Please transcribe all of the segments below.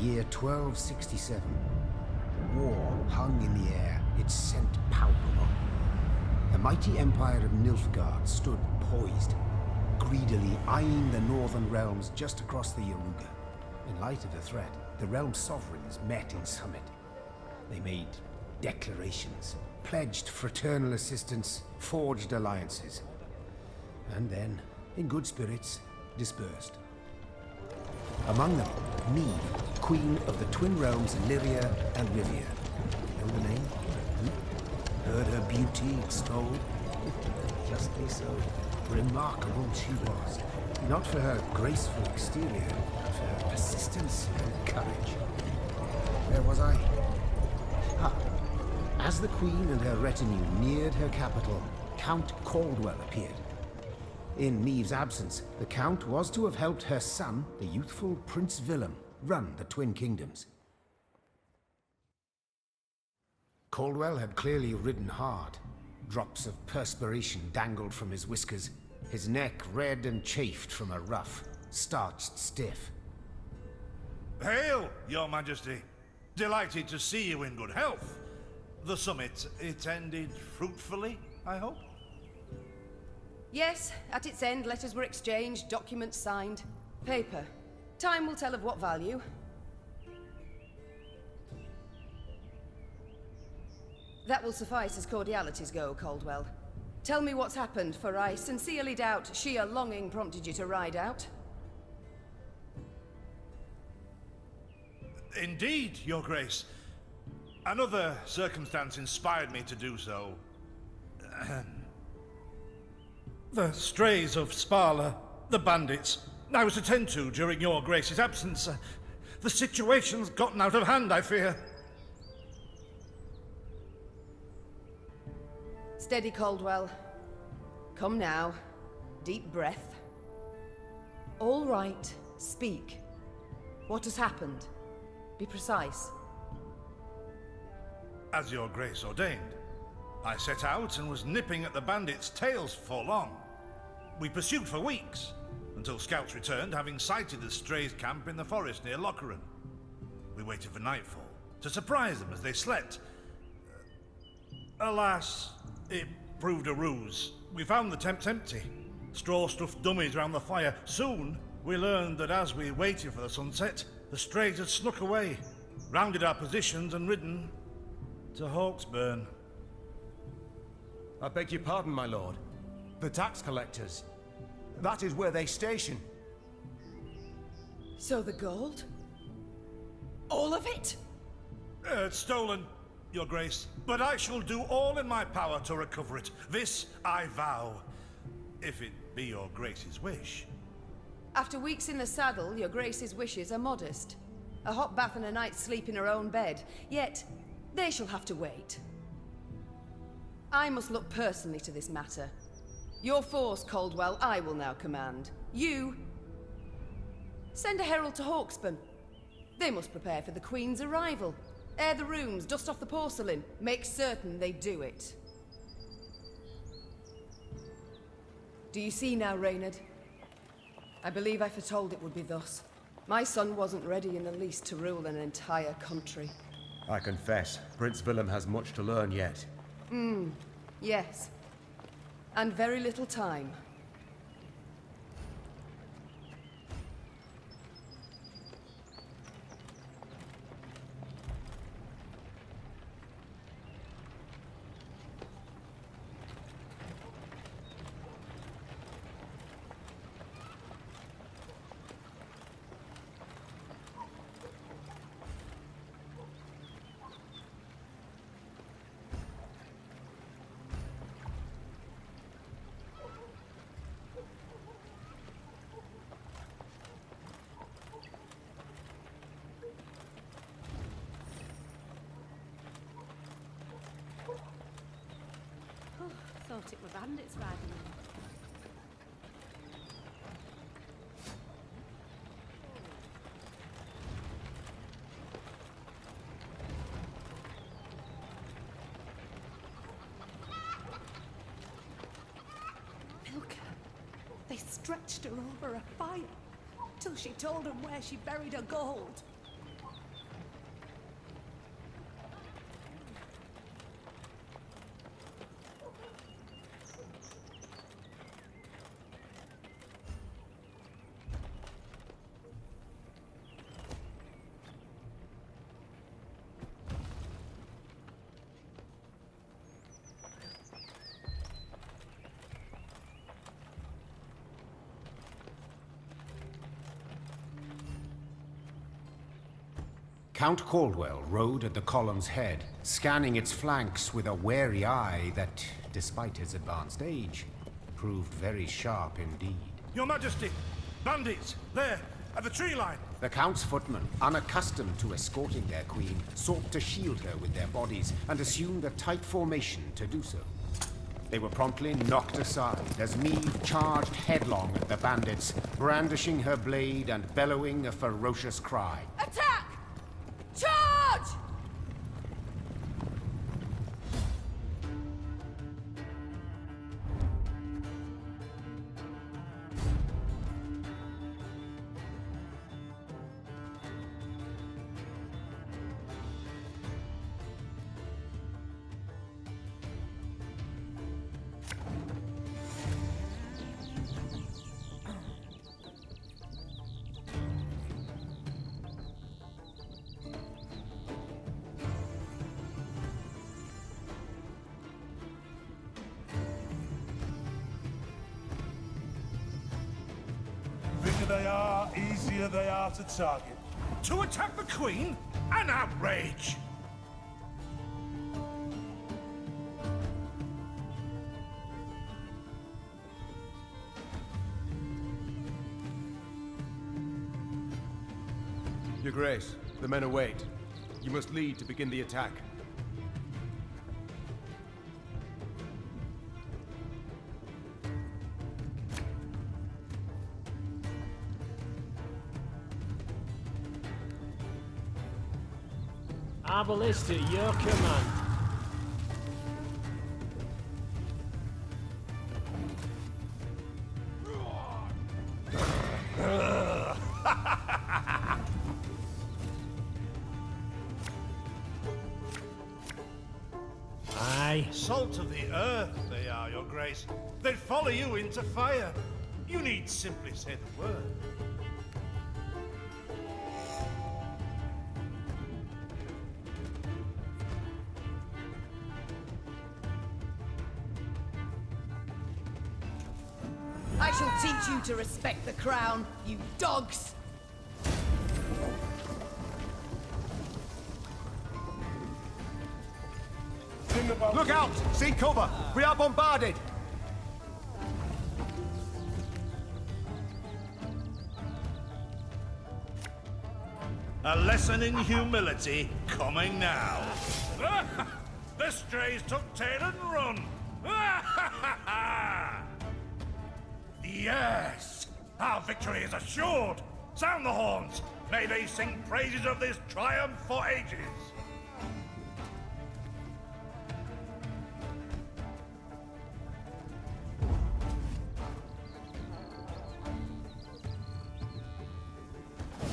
year 1267. War hung in the air, its scent palpable. The mighty empire of Nilfgaard stood poised, greedily eyeing the northern realms just across the Yaruga. In light of the threat, the realm sovereigns met in summit. They made declarations, pledged fraternal assistance, forged alliances, and then, in good spirits, dispersed. Among them, Neve, queen of the twin realms Lyria and Rivia. Know the name? Heard her beauty extolled? Justly so. Remarkable she was. Not for her graceful exterior, but for her persistence and courage. Where was I? As the queen and her retinue neared her capital, Count Caldwell appeared. In Neve's absence, the Count was to have helped her son, the youthful Prince Willem, run the Twin Kingdoms. Caldwell had clearly ridden hard. Drops of perspiration dangled from his whiskers, his neck red and chafed from a ruff, starched stiff. Hail, Your Majesty! Delighted to see you in good health. The summit, it ended fruitfully, I hope? Yes, at its end, letters were exchanged, documents signed. Paper. Time will tell of what value. That will suffice as cordialities go, Caldwell. Tell me what's happened, for I sincerely doubt sheer longing prompted you to ride out. Indeed, Your Grace. Another circumstance inspired me to do so. The strays of Sparla, the bandits, I was to tend to during Your Grace's absence. The situation's gotten out of hand, I fear. Steady, Caldwell. Come now. Deep breath. All right, speak. What has happened? Be precise. As Your Grace ordained, I set out and was nipping at the bandits' tails for long. We pursued for weeks, until scouts returned, having sighted the strays' camp in the forest near Locheren. We waited for nightfall, to surprise them as they slept. Alas, it proved a ruse. We found the tents empty, straw-stuffed dummies around the fire. Soon, we learned that as we waited for the sunset, the strays had snuck away, rounded our positions and ridden to Hawksburn. I beg your pardon, my lord. The tax collectors. That is where they station. So the gold? All of it? It's stolen, Your Grace, but I shall do all in my power to recover it. This I vow, if it be Your Grace's wish. After weeks in the saddle, Your Grace's wishes are modest. A hot bath and a night's sleep in her own bed. Yet, they shall have to wait. I must look personally to this matter. Your force, Caldwell, I will now command. You... send a herald to Hawksburn. They must prepare for the Queen's arrival. Air the rooms, dust off the porcelain. Make certain they do it. Do you see now, Reynard? I believe I foretold it would be thus. My son wasn't ready in the least to rule an entire country. I confess, Prince Willem has much to learn yet. Yes. And very little time. Thought it were bandits riding in. Milka. They stretched her over a fire till she told them where she buried her gold. Count Caldwell rode at the column's head, scanning its flanks with a wary eye that, despite his advanced age, proved very sharp indeed. Your Majesty! Bandits! There! At the tree line! The Count's footmen, unaccustomed to escorting their queen, sought to shield her with their bodies and assumed a tight formation to do so. They were promptly knocked aside as Meve charged headlong at the bandits, brandishing her blade and bellowing a ferocious cry. Attack! Charge! Bigger they are, easier they are to target. To attack the Queen? An outrage! Your Grace, the men await. You must lead to begin the attack. Our ballista, your command. Aye. Salt of the earth, they are, Your Grace. They'd follow you into fire. You need simply say the word. I shall teach you to respect the crown, you dogs! Think about Look out! Seek cover! We are bombarded! A lesson in humility coming now. The strays took tail and run. Yes! Our victory is assured! Sound the horns! May they sing praises of this triumph for ages!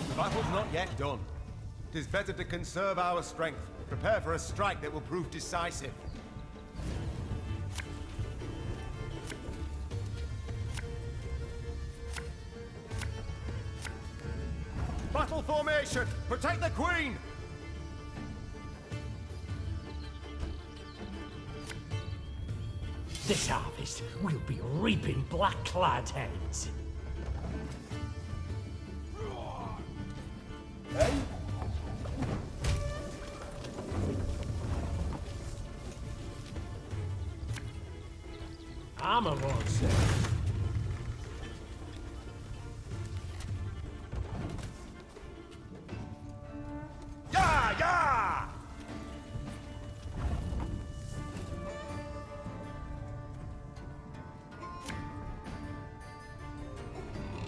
The battle's not yet done. It is better to conserve our strength, prepare for a strike that will prove decisive. Battle formation! Protect the Queen! This harvest, we'll be reaping black-clad heads. Armor won't say. Yeah, yeah!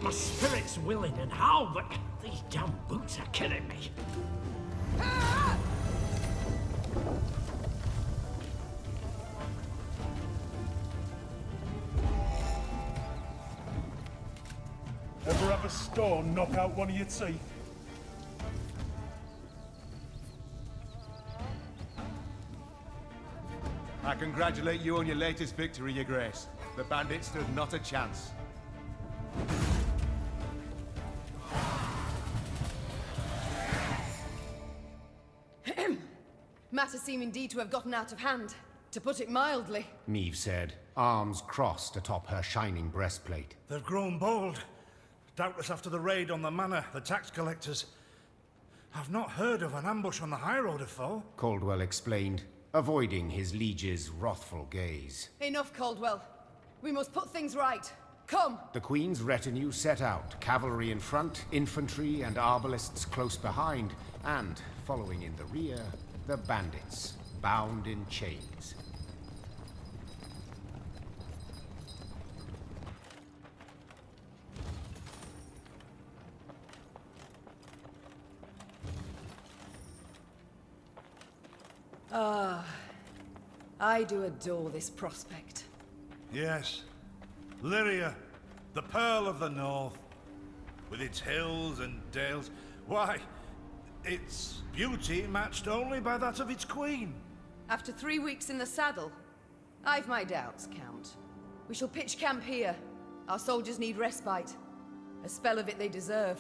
My spirit's willing and how, but these damn boots are killing me. ever have a storm knock out one of your teeth? I congratulate you on your latest victory, Your Grace. The bandits stood not a chance. Matters seem indeed to have gotten out of hand, to put it mildly. Meve said, arms crossed atop her shining breastplate. They've grown bold. Doubtless after the raid on the manor, the tax collectors. I've not heard of an ambush on the high road before. Caldwell explained, avoiding his liege's wrathful gaze. Enough, Caldwell. We must put things right. Come! The Queen's retinue set out, cavalry in front, infantry and arbalists close behind, and, following in the rear, the bandits, bound in chains. I do adore this prospect. Yes. Lyria, the Pearl of the North. With its hills and dales. Why, its beauty matched only by that of its queen. After 3 weeks in the saddle, I've my doubts, Count. We shall pitch camp here. Our soldiers need respite. A spell of it they deserve.